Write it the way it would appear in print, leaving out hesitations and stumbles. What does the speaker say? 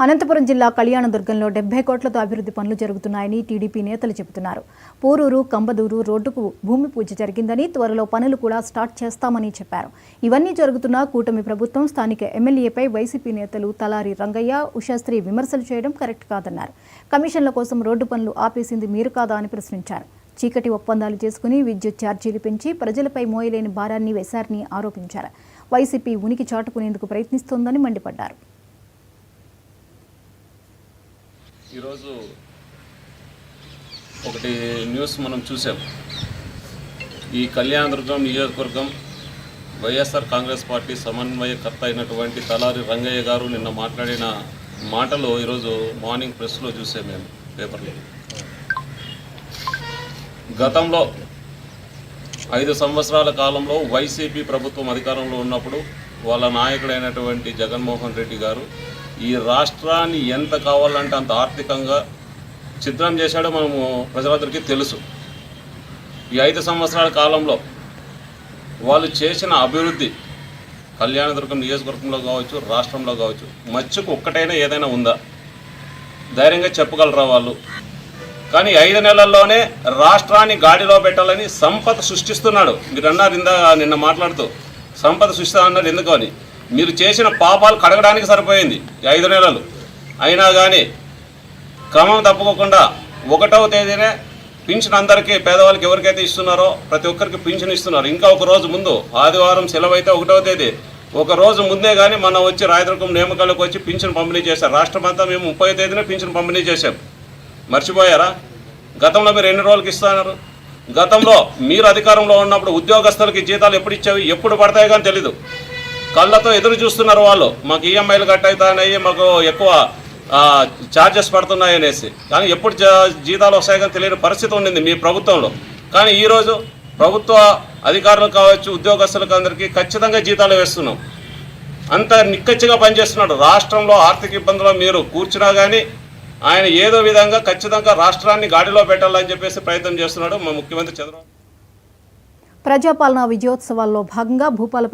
అనంతపురం జిల్లా కళ్యాణదుర్గంలో 70 కోట్లతో అభివృద్ధి పనులు జరుగుతున్నాయని టీడీపీ నేతలు చెబుతున్నారు. పూరూరు కంబదూరు రోడ్డుకు భూమి పూజ జరిగిందని, త్వరలో పనులు కూడా స్టార్ట్ చేస్తామని చెప్పారు. ఇవన్నీ జరుగుతున్న కూటమి ప్రభుత్వం స్థానిక ఎమ్మెల్యేపై వైసీపీ నేతలు తలారి రంగయ్య, ఉషాశ్రీ విమర్శలు చేయడం కరెక్ట్ కాదన్నారు. కమిషన్ల కోసం రోడ్డు పనులు ఆపేసింది మీరు కాదా అని ప్రశ్నించారు. చీకటి ఒప్పందాలు చేసుకుని విద్యుత్ ఛార్జీలు పెంచి ప్రజలపై మోయలేని భారాన్ని వేశారని ఆరోపించారు. వైసీపీ ఉనికి చాటుకునేందుకు ప్రయత్నిస్తోందని మండిపడ్డారు. ఈరోజు ఒకటి న్యూస్ మనం చూసాం. ఈ కళ్యాణదుర్గం నియోజకవర్గం వైఎస్ఆర్ కాంగ్రెస్ పార్టీ సమన్వయకర్త అయినటువంటి తలారి రంగయ్య గారు నిన్న మాట్లాడిన మాటలు ఈరోజు మార్నింగ్ ప్రెస్లో చూసాం మేము పేపర్లో. గతంలో 5 సంవత్సరాల కాలంలో వైసీపీ ప్రభుత్వం అధికారంలో ఉన్నప్పుడు వాళ్ళ నాయకుడైనటువంటి జగన్మోహన్ రెడ్డి గారు ఈ రాష్ట్రాన్ని ఎంత కావాలంటే అంత ఆర్థికంగా ఛిద్రం చేశాడో మనము ప్రజలందరికీ తెలుసు. ఈ 5 సంవత్సరాల కాలంలో వాళ్ళు చేసిన అభివృద్ధి కళ్యాణదుర్గం నియోజకవర్గంలో కావచ్చు, రాష్ట్రంలో కావచ్చు, మచ్చుకు ఒక్కటైనా ఏదైనా ఉందా? ధైర్యంగా చెప్పగలరా వాళ్ళు? కానీ 5 నెలల్లోనే రాష్ట్రాన్ని గాడిలో పెట్టాలని సంపద సృష్టిస్తున్నాడు. మీరు అన్నారు నిన్న మాట్లాడుతూ సంపద సృష్టి అన్నారు. ఎందుకు అని? మీరు చేసిన పాపాలు కడగడానికి సరిపోయింది 5 నెలలు. అయినా కానీ క్రమం తప్పుకోకుండా 1వ తేదీనే పింఛన్ అందరికీ, పేదవాళ్ళకి ఎవరికైతే ఇస్తున్నారో ప్రతి ఒక్కరికి పింఛన్ ఇస్తున్నారు. ఇంకా ఒక రోజు ముందు, ఆదివారం సెలవు అయితే 1వ తేదీ, ఒక రోజు ముందే కానీ మనం వచ్చి రాయదుర్గం నియామకాలకు వచ్చి పింఛన్ పంపిణీ చేశారు. రాష్ట్రం అంతా మేము 30వ తేదీనే పింఛన్ పంపిణీ చేశాం. మర్చిపోయారా? గతంలో మీరు ఎన్ని రోజులకి ఇస్తున్నారు? గతంలో మీరు అధికారంలో ఉన్నప్పుడు ఉద్యోగస్తులకి జీతాలు ఎప్పుడు ఇచ్చేవి, ఎప్పుడు పడతాయి కానీ తెలీదు. కళ్ళతో ఎదురు చూస్తున్నారు వాళ్ళు, మాకు ఈఎంఐలు కట్ అవుతాయి, మాకు ఎక్కువ ఛార్జెస్ పడుతున్నాయి అనేసి. కానీ ఎప్పుడు జీతాలు వస్తాయి కానీ తెలియని పరిస్థితి ఉండింది మీ ప్రభుత్వంలో. కానీ ఈరోజు ప్రభుత్వ అధికారులు కావచ్చు, ఉద్యోగస్తులకు అందరికీ ఖచ్చితంగా జీతాలు వేస్తున్నాం. అంత నిక్కచ్చిగా పనిచేస్తున్నాడు. రాష్ట్రంలో ఆర్థిక ఇబ్బందులు మీరు కూర్చున్నా కానీ ఆయన ఏదో విధంగా ఖచ్చితంగా రాష్ట్రాన్ని గాడిలో పెట్టాలని చెప్పేసి ప్రయత్నం చేస్తున్నాడు మా ముఖ్యమంత్రి చంద్రబాబు. ప్రజాపాలన విజయోత్సవాల్లో భాగంగా భూపాల